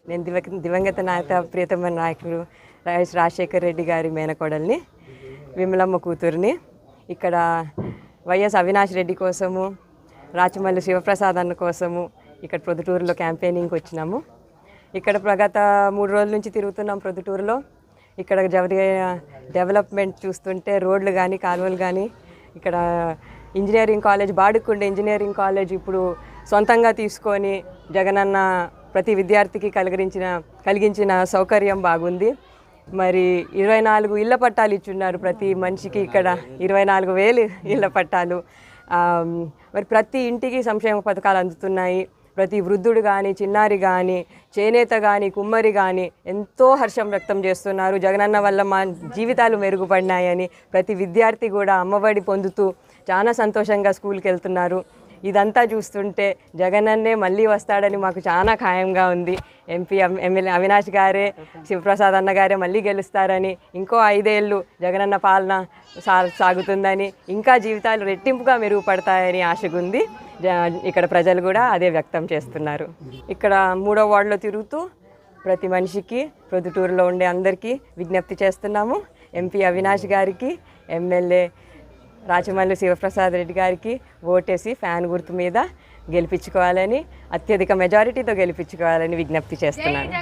నేను దివంగత నాయక ప్రియతమ నాయకుడు రాజశేఖర్ రెడ్డి గారి మేనకోడల్ని, విమలమ్మ కూతురిని. ఇక్కడ వైఎస్ అవినాష్ రెడ్డి కోసము, రాచమల్లి శివప్రసాద్ అన్న కోసము ఇక్కడ ప్రొద్దుటూరులో క్యాంపెయినింగ్కి వచ్చినాము. ఇక్కడ గత 3 రోజుల నుంచి తిరుగుతున్నాం ప్రొద్దుటూరులో. ఇక్కడ జరిగే డెవలప్మెంట్ చూస్తుంటే రోడ్లు కానీ కాలువలు కానీ, ఇక్కడ ఇంజనీరింగ్ కాలేజ్ బాడుకుండే ఇంజనీరింగ్ కాలేజ్ ఇప్పుడు సొంతంగా తీసుకొని జగనన్న ప్రతి విద్యార్థికి కలిగించిన సౌకర్యం బాగుంది. మరి 24 ఇళ్ల పట్టాలు ఇచ్చున్నారు ప్రతి మనిషికి. ఇక్కడ 24,000 ఇళ్ల పట్టాలు. మరి ప్రతి ఇంటికి సంక్షేమ పథకాలు అందుతున్నాయి. ప్రతి వృద్ధుడు కానీ, చిన్నారి కానీ, చేనేత కానీ, కుమ్మరి కానీ ఎంతో హర్షం వ్యక్తం చేస్తున్నారు. జగనన్న వల్ల మా జీవితాలు మెరుగుపడినాయని ప్రతి విద్యార్థి కూడా అమ్మఒడి పొందుతూ చాలా సంతోషంగా స్కూల్కి వెళ్తున్నారు. ఇదంతా చూస్తుంటే జగనన్నే మళ్ళీ వస్తాడని మాకు చాలా ఖాయంగా ఉంది. ఎమ్మెల్యే అవినాష్ గారే, శివప్రసాద్ అన్న గారే మళ్ళీ గెలుస్తారని, ఇంకో 5 ఏళ్ళు జగనన్న పాలన సాగుతుందని, ఇంకా జీవితాలు రెట్టింపుగా మెరుగుపడతాయని ఆశగుంది. ఇక్కడ ప్రజలు కూడా అదే వ్యక్తం చేస్తున్నారు. ఇక్కడ 3వ వార్డులో తిరుగుతూ ప్రతి మనిషికి, ప్రొద్దుటూరులో ఉండే అందరికీ విజ్ఞప్తి చేస్తున్నాము. ఎంపీ అవినాష్ గారికి, ఎమ్మెల్యే రాచమల్లి శివప్రసాద్ రెడ్డి గారికి ఓటేసి ఫ్యాన్ గుర్తు మీద గెలిపించుకోవాలని, అత్యధిక మెజారిటీతో గెలిపించుకోవాలని విజ్ఞప్తి చేస్తున్నాను.